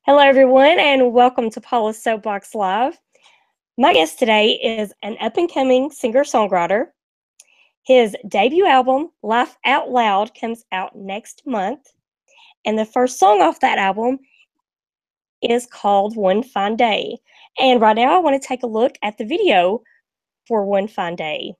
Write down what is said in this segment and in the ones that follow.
Hello, everyone, and welcome to Paula's Soapbox Live. My guest today is an up-and-coming singer-songwriter. His debut album, Laugh Out Loud, comes out next month, and the first song off that album is called One Fine Day. And right now, I want to take a look at the video for One Fine Day.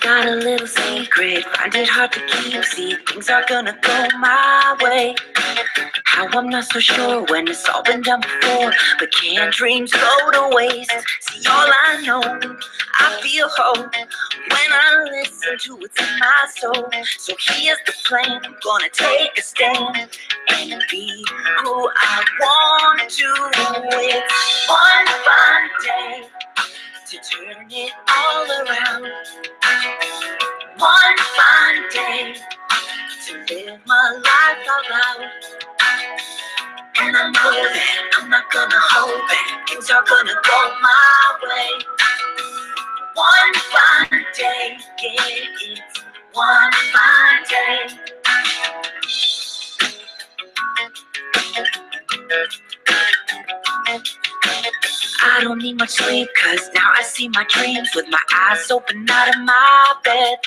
Got a little secret, find it hard to keep. See, things are gonna go my way. How I'm not so sure when it's all been done before, but can dreams go to waste? See, all I know, I feel hope when I listen to what's in my soul. So here's the plan, I'm gonna take a stand and be who I want to. It's one fine day to turn it all around. One fine day to live my life out loud. And I know that I'm not gonna hold back. Things are gonna go my way. One fine day, yeah, it's one fine day. I don't need much sleep, cause now I see my dreams with my eyes open out of my bed.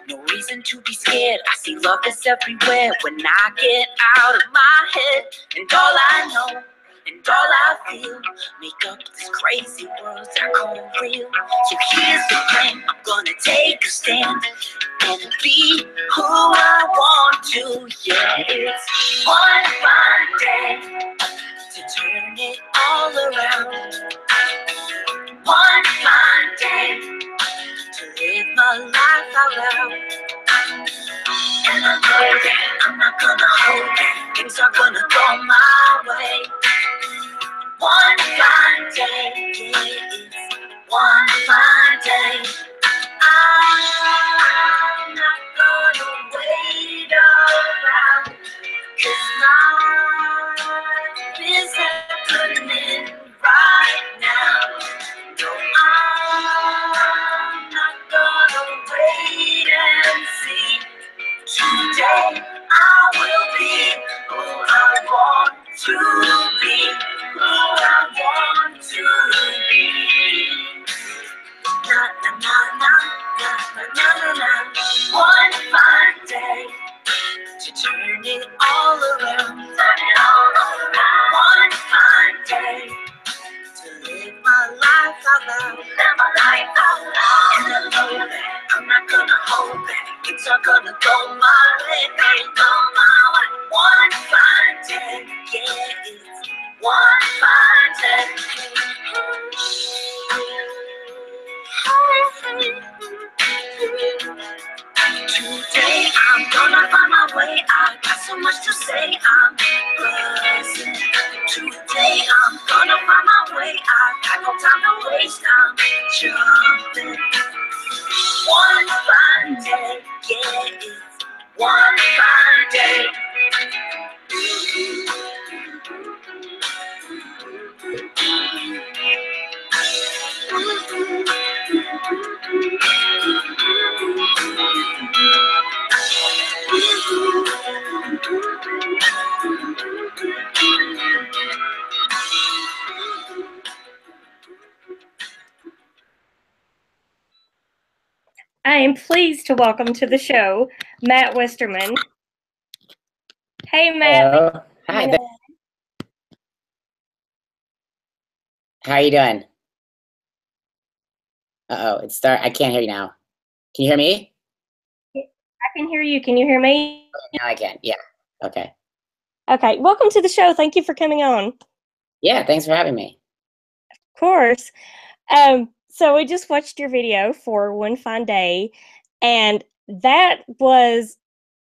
No reason to be scared, I see love is everywhere when I get out of my head. And all I know, and all I feel, make up this crazy world I call real. So here's the plan, I'm gonna take a stand and be who I want to. Yeah, it's one fine day to turn it all around. One fine day to live my life out loud. And I know that I'm not gonna hold back. Things are gonna go my way. One fine day, yeah, it's one fine day. I'm not gonna wait around, 'cause life is happening right now. No, I'm not gonna wait and see. Today I will be who I want to be. Who I want to be. Na na na na na na na na. One fine day to turn it all around. Turn it all around. One fine day to live my life out loud. Live my life out loud. And I know that I'm not gonna hold back. Things are gonna go my way. Go my way. One fine day, yeah, it's one fine day. Today I'm gonna find my way. I got so much to say. I'm buzzing. Today I'm gonna find my way. I got no time to waste. I'm jumping. One fine day, yeah, it's one fine day. I am pleased to welcome to the show Matt Westerman. Hey, Matt. Hello. Hi there. How are you doing? I can't hear you now. Can you hear me? I can hear you. Can you hear me? Now I can. Yeah. Okay. Okay. Welcome to the show. Thank you for coming on. Yeah. Thanks for having me. Of course. So we just watched your video for One Fine Day, and that was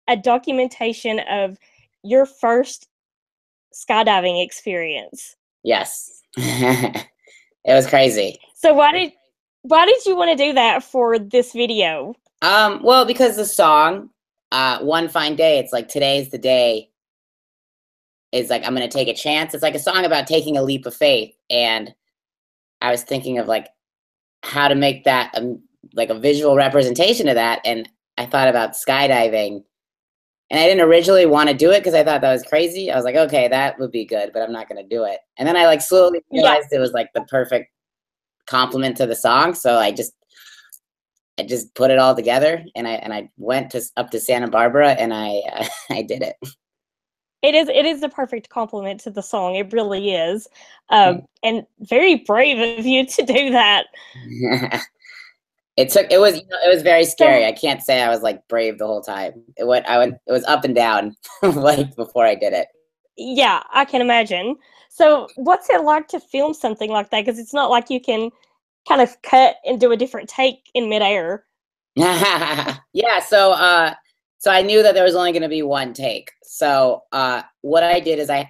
a documentation of your first skydiving experience. Yes. It was crazy. So why did you want to do that for this video? Well, because the song, One Fine Day, it's like today's the day. Is like I'm gonna take a chance. It's like a song about taking a leap of faith, and I was thinking of like how to make that like a visual representation of that, and I thought about skydiving, and I didn't originally want to do it because I thought that was crazy. I was like, okay, that would be good, but I'm not gonna do it. And then I like slowly realized it was like the perfect compliment to the song, so I just put it all together, and I went up to Santa Barbara, and I I did it. It is the perfect compliment to the song. It really is, and very brave of you to do that. It was very scary. I can't say I was like brave the whole time. It was up and down like before I did it. Yeah, I can imagine. So what's it like to film something like that? Because it's not like you can kind of cut and do a different take in midair. Yeah, so I knew that there was only going to be one take. So what I did is I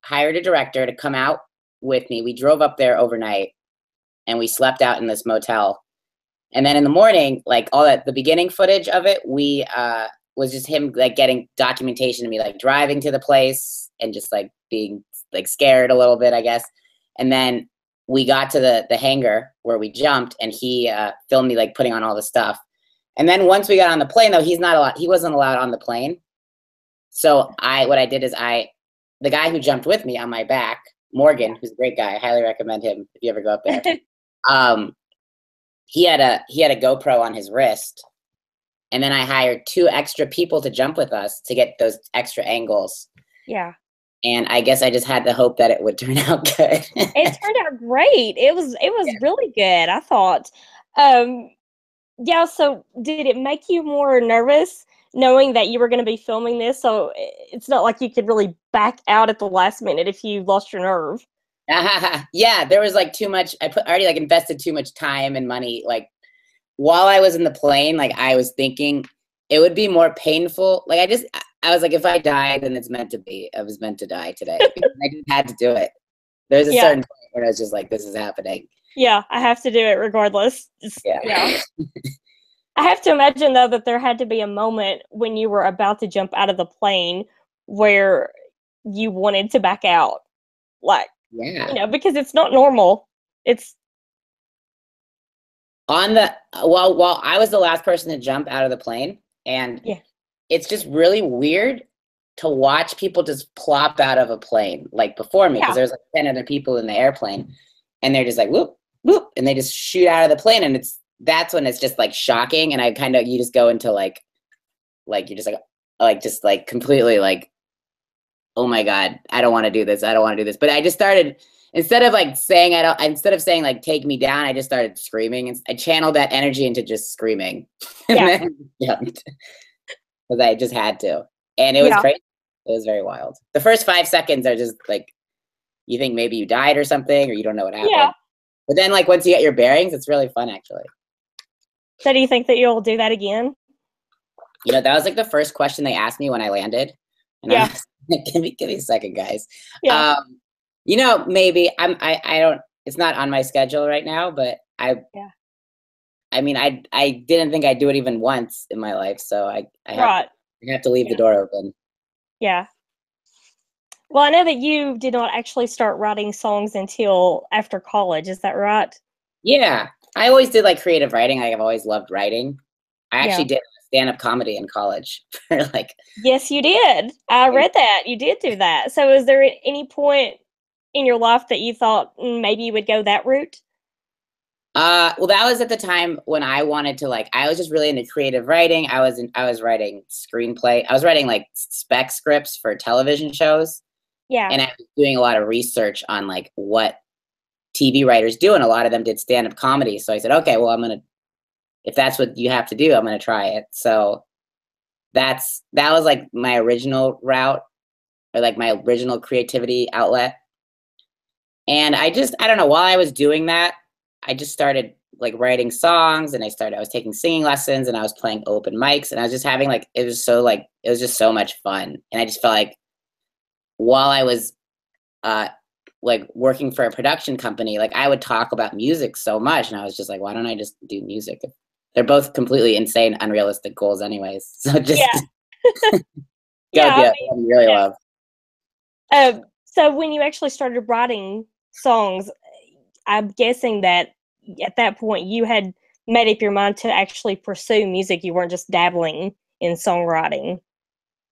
hired a director to come out with me. We drove up there overnight, and we slept out in this motel. And then in the morning, like all that, the beginning footage of it, we was just him like getting documentation of me like driving to the place and just like being like scared a little bit, I guess. And then we got to the hangar where we jumped, and he filmed me like putting on all the stuff. And then once we got on the plane, though, he wasn't allowed on the plane. So what I did is the guy who jumped with me on my back, Morgan, who's a great guy, I highly recommend him if you ever go up there. He had a GoPro on his wrist, and then I hired 2 extra people to jump with us to get those extra angles. Yeah. And I guess I just had the hope that it would turn out good. It turned out great. It was really good, I thought. Yeah, so did it make you more nervous knowing that you were going to be filming this? So it's not like you could really back out at the last minute if you lost your nerve. Yeah, there was like too much. I already like invested too much time and money. Like while I was in the plane, like I was thinking it would be more painful. Like I was like, if I die, then it's meant to be. I was meant to die today. I just had to do it. There's a certain point where I was just like, this is happening. Yeah, I have to do it regardless. Yeah. I have to imagine, though, that there had to be a moment when you were about to jump out of the plane where you wanted to back out. Like, because it's not normal. It's while I was the last person to jump out of the plane, and it's just really weird to watch people just plop out of a plane like before me, because there's like 10 other people in the airplane, and they're just like whoop whoop, and they just shoot out of the plane, and that's when it's just like shocking, and you just go into like you're just like completely like, oh my God, I don't want to do this. I don't want to do this. But I just started, instead of saying like, take me down, I just started screaming, and I channeled that energy into just screaming. And then jumped. Because I just had to. And it was crazy. It was very wild. The first 5 seconds are just like, you think maybe you died or something, or you don't know what happened. Yeah. But then like once you get your bearings, it's really fun actually. So do you think that you'll do that again? You know, that was like the first question they asked me when I landed. And I was like, give me a second, guys. Yeah. You know, maybe I don't, it's not on my schedule right now, but I mean, I didn't think I'd do it even once in my life. So I have to leave the door open. Yeah. Well, I know that you did not actually start writing songs until after college. Is that right? Yeah. I always did like creative writing. Like I've always loved writing. I actually did stand-up comedy in college for like. Yes, you did. I read that. You did do that. So is there any point in your life that you thought maybe you would go that route? Well, that was at the time when I wanted to like, I was just really into creative writing. I was writing screenplay. I was writing like spec scripts for television shows. Yeah. And I was doing a lot of research on like what TV writers do, and a lot of them did stand-up comedy. So I said, okay, well, if that's what you have to do, I'm gonna try it. So that was like my original route, or like my original creativity outlet. And I don't know, while I was doing that, I just started like writing songs, and I was taking singing lessons, and I was playing open mics, and I was just having like, it was just so much fun. And I just felt like while I was like working for a production company, like I would talk about music so much, and I was just like, why don't I just do music? they're both completely insane, unrealistic goals anyways. So just go yeah, do what you really love. So when you actually started writing songs, I'm guessing that at that point you had made up your mind to actually pursue music. You weren't just dabbling in songwriting.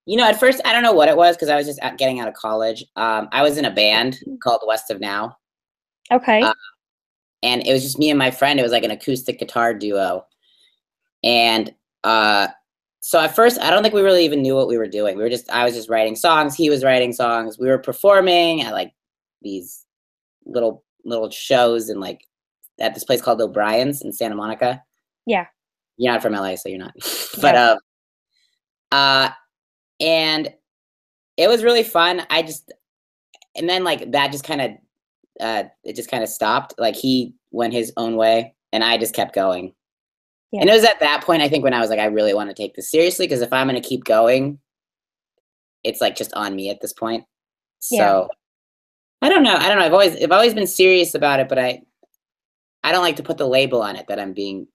You know, at first, I don't know what it was because I was just getting out of college. I was in a band called West of Now. Okay. And it was just me and my friend. It was like an acoustic guitar duo. And so at first, I don't think we really even knew what we were doing. I was just writing songs. He was writing songs. We were performing at like these little shows and like at this place called O'Brien's in Santa Monica. Yeah. You're not from LA, so you're not. But and it was really fun. And then like that just kind of it just kind of stopped. Like he went his own way and I just kept going. Yeah. And it was at that point, I think, when I was like, I really want to take this seriously, because if I'm going to keep going, it's like just on me at this point. So I don't know. I've always been serious about it, but I don't like to put the label on it that I'm being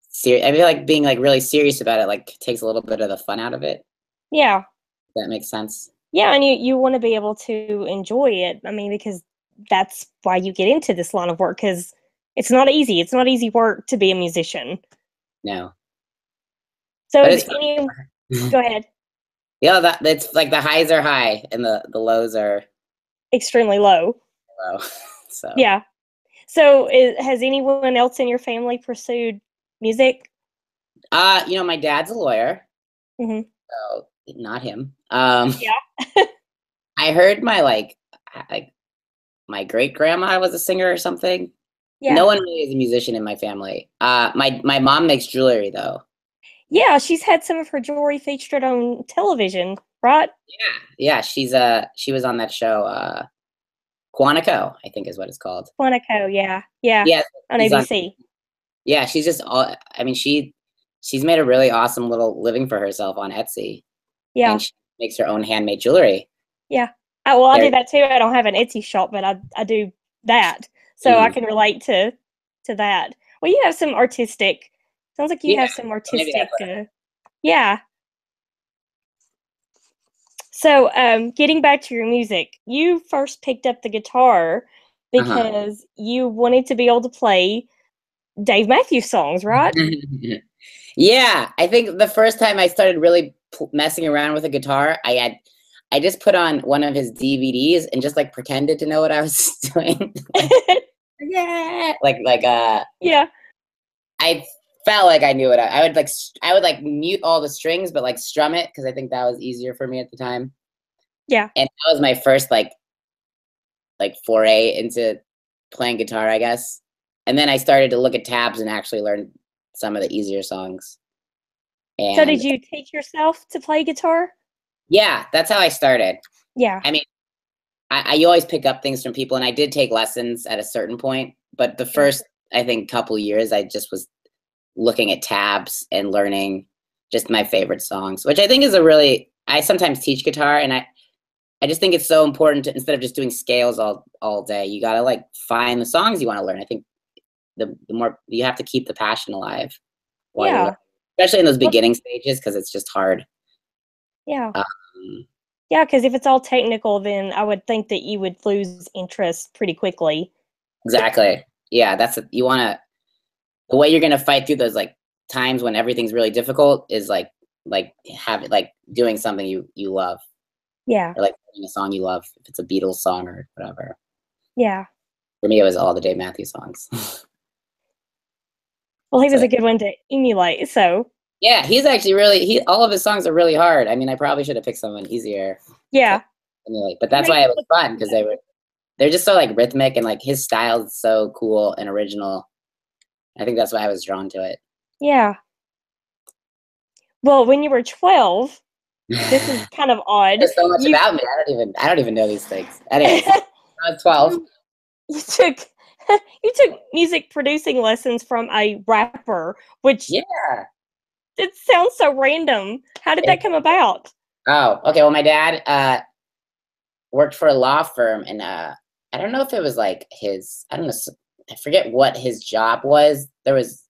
serious. I feel like being like really serious about it like takes a little bit of the fun out of it. Yeah. If that makes sense. Yeah, and you want to be able to enjoy it. I mean, because that's why you get into this line of work, because it's not easy. It's not easy work to be a musician. No. So go ahead. Yeah, that's like the highs are high and the lows are extremely low. So yeah. So has anyone else in your family pursued music? You know, my dad's a lawyer. Mm-hmm. So not him. Yeah. I heard my great grandma was a singer or something. Yeah. No one really is a musician in my family. My mom makes jewelry though. Yeah, she's had some of her jewelry featured on television, right? Yeah. She was on that show, Quantico, I think is what it's called. Quantico, yeah, on ABC. Yeah, she's just I mean, she's made a really awesome little living for herself on Etsy. Yeah, and she makes her own handmade jewelry. Yeah. Well, I do that too. I don't have an Etsy shop, but I do that, so I can relate to that. Well, you have some artistic. Sounds like you have some artistic. Yeah. So, getting back to your music, you first picked up the guitar because you wanted to be able to play Dave Matthews songs, right? Yeah, I think the first time I started really messing around with a guitar, I just put on one of his DVDs and just like pretended to know what I was doing. Yeah. I felt like I knew it. I would mute all the strings, but like strum it because I think that was easier for me at the time. Yeah. And that was my first like foray into playing guitar, I guess. And then I started to look at tabs and actually learn some of the easier songs. And so did you teach yourself to play guitar? Yeah, that's how I started. Yeah. I mean, you always pick up things from people, and I did take lessons at a certain point, but the first, I think, couple years, I just was looking at tabs and learning just my favorite songs, which I think is I sometimes teach guitar, and I just think it's so important to, instead of just doing scales all day, you got to like find the songs you want to learn. I think the more you have to keep the passion alive. Yeah. Especially in those beginning stages, because it's just hard. Yeah. Yeah, because if it's all technical, then I would think that you would lose interest pretty quickly. Exactly. Yeah, the way you're gonna fight through those like times when everything's really difficult is like doing something you love. Yeah. Or like playing a song you love, if it's a Beatles song or whatever. Yeah. For me, it was all the Dave Matthews songs. Well, he was a good one to emulate, so. Yeah, he's actually all of his songs are really hard. I mean, I probably should have picked someone easier. Yeah. Emulate, but that's why it was fun, because they're just so like rhythmic, and like his style is so cool and original. I think that's why I was drawn to it. Yeah. Well, when you were 12, this is kind of odd. There's so much about me. I don't even know these things. Anyways, I was 12. You took music producing lessons from a rapper, which it sounds so random. How did that come about? Oh, okay. Well, my dad worked for a law firm, and I don't know if it was like I don't know, I forget what his job was. There was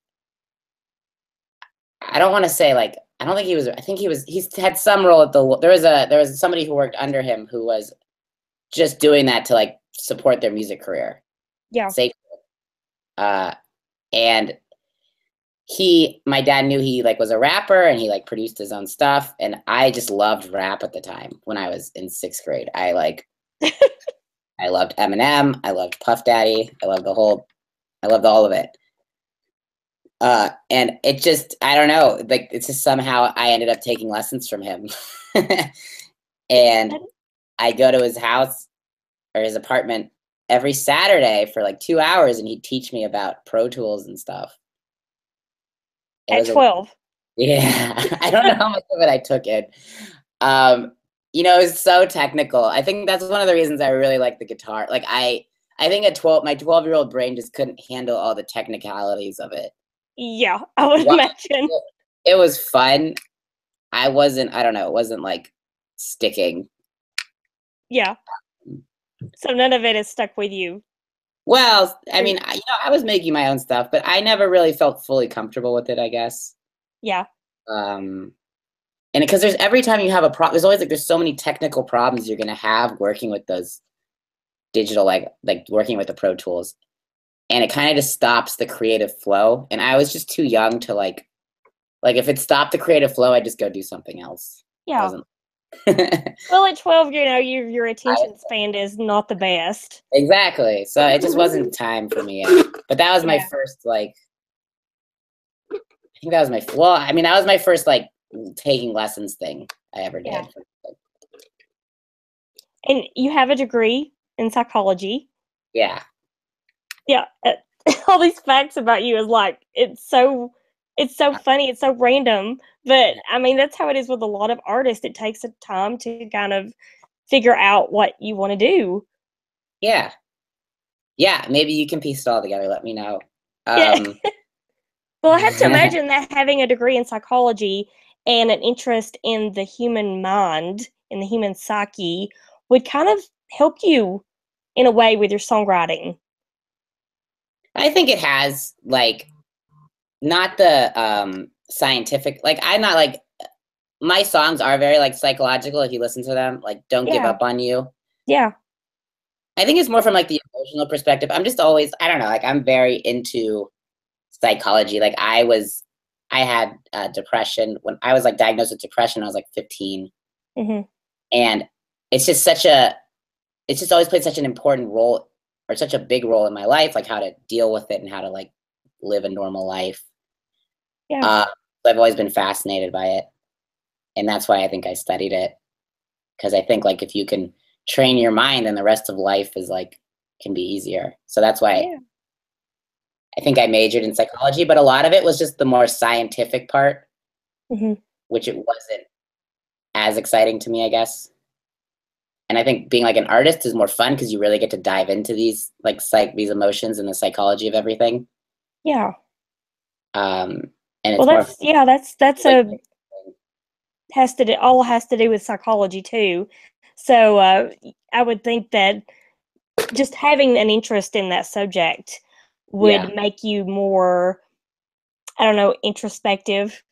I don't want to say like, I don't think he was, I think he's had some role at there was somebody who worked under him who was just doing that to like support their music career. Yeah. And my dad knew he like was a rapper and he like produced his own stuff. And I just loved rap at the time when I was in 6th grade. I loved Eminem. I loved Puff Daddy. I loved all of it. And it just, I don't know, like it's just somehow I ended up taking lessons from him. And I go to his house or his apartment every Saturday for like 2 hours and he'd teach me about Pro Tools and stuff. At 12. Yeah. I don't know how much of it I took in. You know, it's so technical. I think that's one of the reasons I really like the guitar. Like I think my 12-year-old brain just couldn't handle all the technicalities of it. Yeah, I would imagine. It was fun. I don't know, it wasn't like sticking. Yeah. So none of it is stuck with you. Well, I mean, I was making my own stuff, but I never really felt fully comfortable with it, I guess. Yeah. And because every time you have a problem, there's always like, there's so many technical problems you're going to have working with those digital, like working with the Pro Tools. And it kind of just stops the creative flow. And I was just too young to like if it stopped the creative flow, I'd just go do something else. Yeah. Well, at 12, you know, your attention span is not the best. Exactly. So it just wasn't time for me yet. But that was my first, like, I think that was that was my first, like, taking lessons thing I ever did. Yeah. And you have a degree in psychology. Yeah. Yeah. All these facts about you is like, it's so funny. It's so random. But I mean, that's how it is with a lot of artists. It takes a time to kind of figure out what you want to do. Yeah. Yeah. Maybe you can piece it all together. Let me know. Well, I have to imagine that having a degree in psychology and an interest in the human mind, in the human psyche, would kind of help you in a way with your songwriting. I think it has, like, not the scientific, like, I'm not like, my songs are very like psychological if you listen to them, like Don't Give Up on You. Yeah. I think it's more from like the emotional perspective. I'm just always, I don't know, like I'm very into psychology. Like I had depression when I was like diagnosed with depression. I was like 15. Mm-hmm. And it's just always played such an important role or such a big role in my life, like how to deal with it and how to like live a normal life. Yeah. I've always been fascinated by it. And that's why I think I studied it. Because I think like if you can train your mind, then the rest of life is like, can be easier. So that's why I think I majored in psychology, but a lot of it was just the more scientific part, which it wasn't as exciting to me, I guess. And I think being like an artist is more fun because you really get to dive into these like these emotions and the psychology of everything. Yeah. And it's well, that's all has to do with psychology too. So I would think that just having an interest in that subject would make you more, I don't know, introspective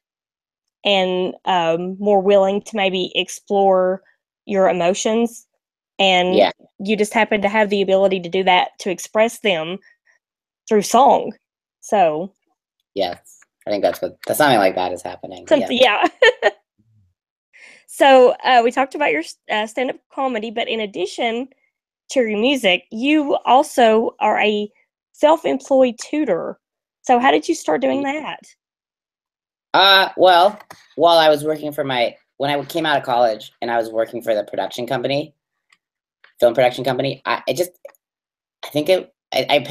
and more willing to maybe explore your emotions. And you just happen to have the ability to do that, to express them through song. So yes, I think that's something like that is happening. Yeah. So we talked about your stand-up comedy, but in addition to your music, you also are a self-employed tutor. So how did you start doing that? Well, while I was working when I came out of college and I was working for the film production company, I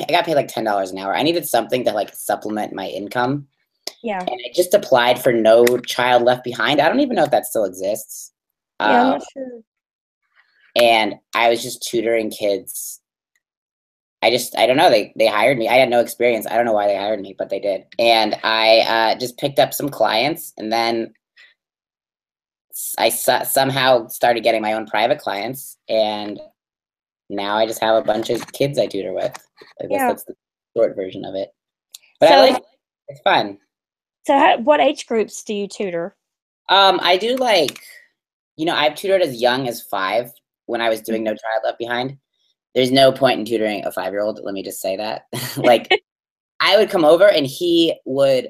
got paid like $10 an hour. I needed something to like supplement my income. Yeah. And I just applied for No Child Left Behind. I don't even know if that still exists. Yeah, I'm not sure. And I was just tutoring kids. I don't know. They hired me. I had no experience. I don't know why they hired me, but they did. And I just picked up some clients, and then I somehow started getting my own private clients. And now I just have a bunch of kids I tutor with. I guess that's the short version of it. But it's fun. So what age groups do you tutor? I do like, I've tutored as young as 5 when I was doing No Child Left Behind. There's no point in tutoring a 5-year-old. Let me just say that. Like, I would come over and he would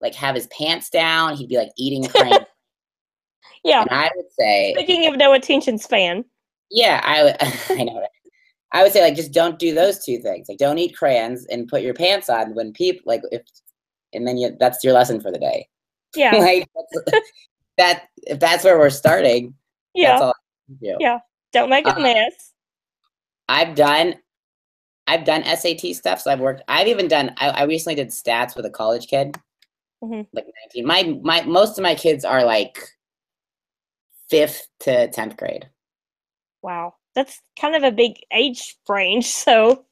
like have his pants down. He'd be like eating crayons. Yeah. And I would say, speaking of no attention span. Yeah, I know. Right? I would say like just don't do those 2 things. Like don't eat crayons and put your pants on when people like and then that's your lesson for the day. Yeah. Like if that's where we're starting. Yeah. That's all I do. Yeah. Don't make a mess. I've done SAT stuff. So I've even done. I recently did stats with a college kid, like 19. My most of my kids are like 5th to 10th grade. Wow, that's kind of a big age range. So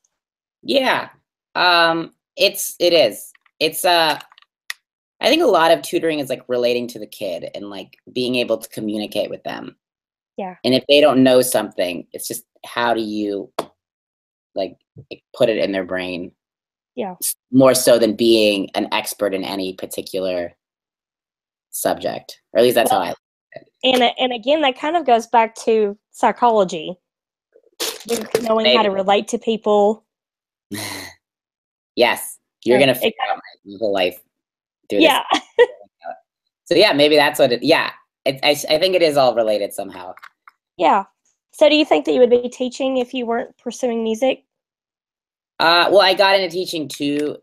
yeah, it is. It's I think a lot of tutoring is like relating to the kid and like being able to communicate with them. Yeah. And if they don't know something, it's just how do you like put it in their brain? Yeah. More so than being an expert in any particular subject, or at least that's how I. And again, that kind of goes back to psychology, knowing how to relate to people. Yes, you're gonna figure out my whole life. Yeah. So yeah, maybe that's what it. Yeah, I think it is all related somehow. Yeah. So do you think that you would be teaching if you weren't pursuing music? Well, I got into teaching to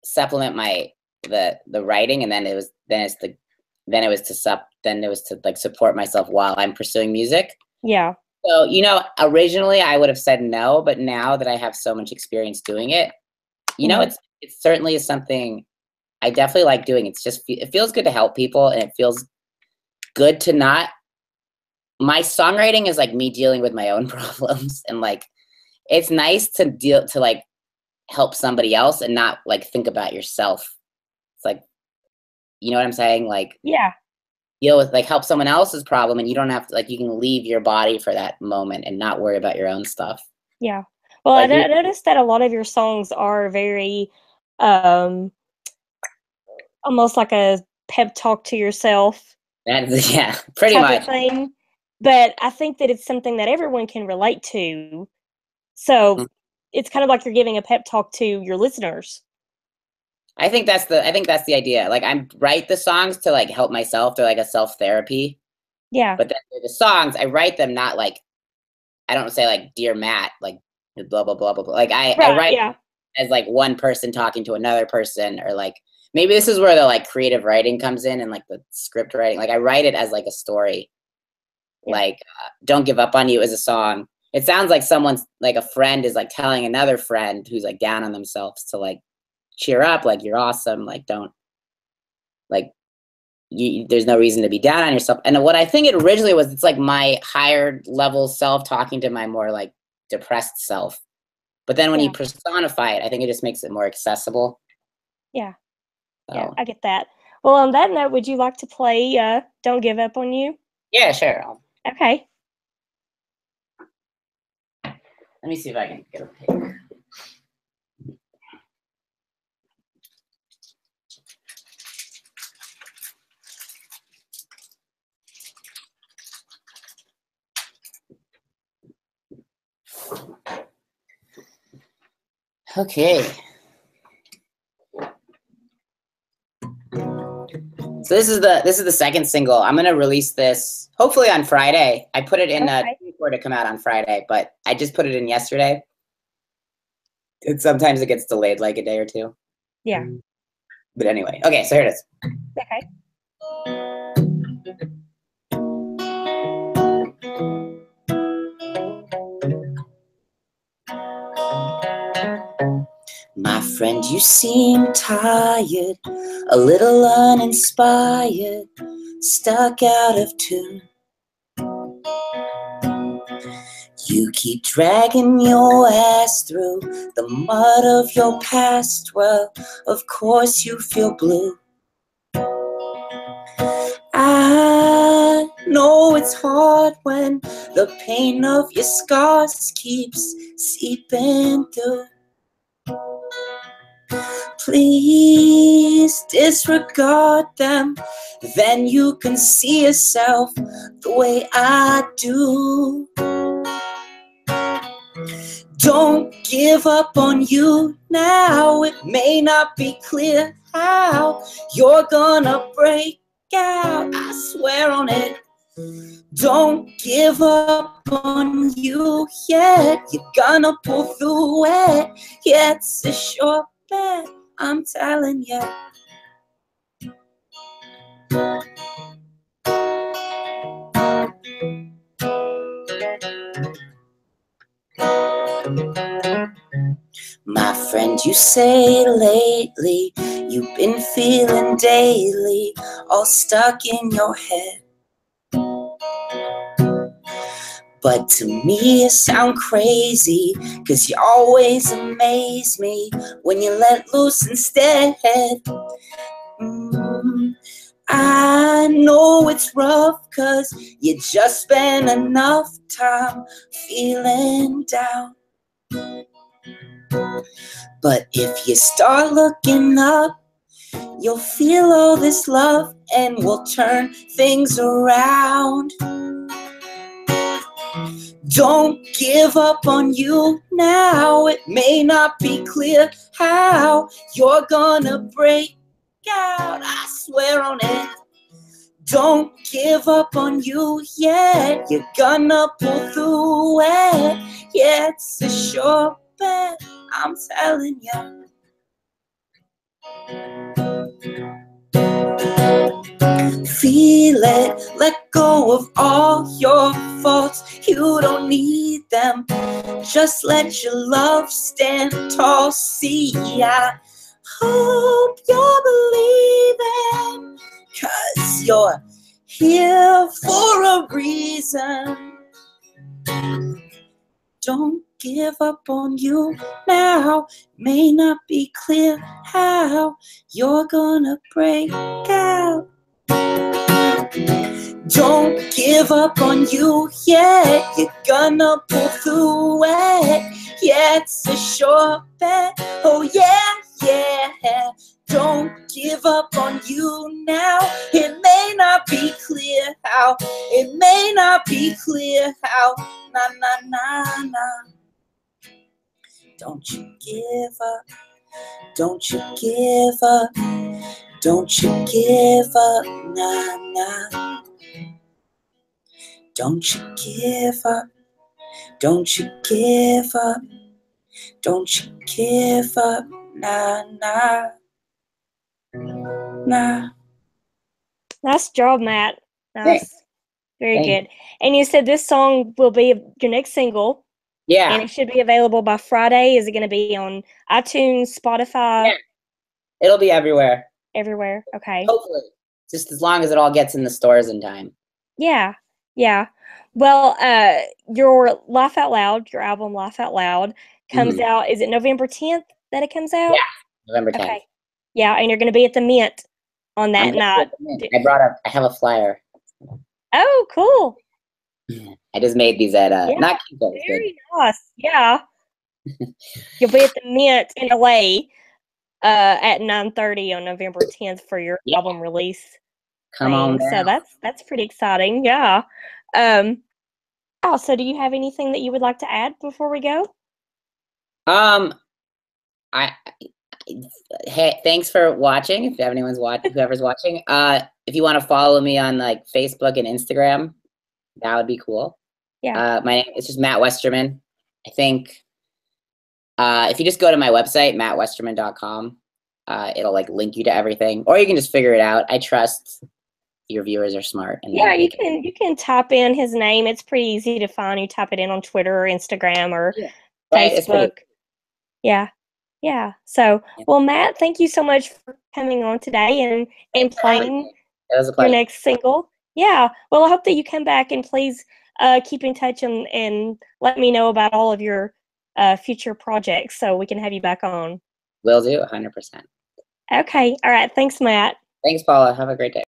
supplement the writing, and then it was to like support myself while I'm pursuing music. Yeah. So, originally I would have said no, but now that I have so much experience doing it, it certainly is something I definitely like doing. It feels good to help people, and it feels good to not. My songwriting is like me dealing with my own problems, and like it's nice to like help somebody else and not like think about yourself. It's like, you know what I'm saying? Like, yeah, deal with like help someone else's problem, and you don't have to like you can leave your body for that moment and not worry about your own stuff. Yeah. Well, I noticed that a lot of your songs are very almost like a pep talk to yourself. Yeah, pretty much. Thing. But I think that it's something that everyone can relate to. So it's kind of like you're giving a pep talk to your listeners. I think that's the idea. Like I write the songs to like help myself. They're like a self-therapy. Yeah. But then the songs, I write them not like, I don't say like, dear Matt, like blah, blah, blah, blah, blah. Like I write as like one person talking to another person, or like, maybe this is where the like creative writing comes in and like the script writing. Like I write it as like a story. Yeah. Like Don't Give Up on You is a song. It sounds like someone's like a friend is like telling another friend who's like down on themselves to like cheer up, like you're awesome, like don't like there's no reason to be down on yourself. And what I think it originally was, it's like my higher level self talking to my more like depressed self. But then when you personify it, I think it just makes it more accessible. Yeah. So. Yeah, I get that. Well, on that note, would you like to play Don't Give Up on You? Yeah, sure. Okay. Let me see if I can get a pick. Okay. So this is the second single. I'm gonna release this hopefully on Friday. I put it in for to come out on Friday, but I just put it in yesterday. Sometimes it gets delayed like a day or two. Yeah. But anyway, okay, so here it is. Okay. My friend, you seem tired, a little uninspired, stuck out of tune. You keep dragging your ass through the mud of your past. Well, of course you feel blue. I know it's hard when the pain of your scars keeps seeping through. Please disregard them, then you can see yourself the way I do. Don't give up on you now. It may not be clear how you're gonna break out. I swear on it. Don't give up on you yet. You're gonna pull through it. Yeah, it's a sure bet, I'm telling you. My friend, you say lately you've been feeling daily all stuck in your head. But to me you sound crazy, 'cause you always amaze me when you let loose instead. I know it's rough, 'cause you just spend enough time feeling down. But if you start looking up, you'll feel all this love and we'll turn things around. Don't give up on you now. It may not be clear how you're gonna break out. I swear on it. Don't give up on you yet. You're gonna pull through it. Yeah, it's a sure bet, I'm telling you. Feel it, let go of all your faults. You don't need them. Just let your love stand tall. See, I hope you're believing, 'cause you're here for a reason. Don't give up on you now. May not be clear how you're gonna break out. Don't give up on you yet. You're gonna pull through it. Yeah, it's a sure bet. Oh yeah, yeah. Don't give up on you now. It may not be clear how. It may not be clear how. Nah, nah, nah, nah. Don't you give up. Don't you give up. Don't you give up. Nah, nah. Don't you give up. Don't you give up. Don't you give up. Nah, nah. Nah. Nice job, Matt. Nice. Thanks. Very good. And you said this song will be your next single. Yeah. And it should be available by Friday. Is it going to be on iTunes, Spotify? Yeah. It'll be everywhere. Everywhere. Okay. Hopefully. Just as long as it all gets in the stores in time. Yeah. Yeah. Well, your Laugh Out Loud, your album Laugh Out Loud, comes out. Is it November 10th that it comes out? Yeah. November 10th. Okay. Yeah, and you're going to be at the Mint on that night. I have a flyer. Oh, cool. I just made these at not Kinko's. Very nice. Yeah. You'll be at the Mint in LA at 9:30 on November 10th for your album release. Come on down. So that's pretty exciting. Yeah. So do you have anything that you would like to add before we go? Hey, thanks for watching. If anyone's watching, whoever's watching, if you want to follow me on like Facebook and Instagram, that would be cool. Yeah. My name is just Matt Westerman. I think if you just go to my website, mattwesterman.com, it'll like link you to everything, or you can just figure it out. I trust your viewers are smart. And yeah, you can type in his name. It's pretty easy to find. You type it in on Twitter or Instagram or Facebook. Yeah. Yeah. So, well, Matt, thank you so much for coming on today and playing your next single. Yeah. Well, I hope that you come back and please keep in touch and let me know about all of your future projects so we can have you back on. Will do, 100%. Okay. All right. Thanks, Matt. Thanks, Paula. Have a great day.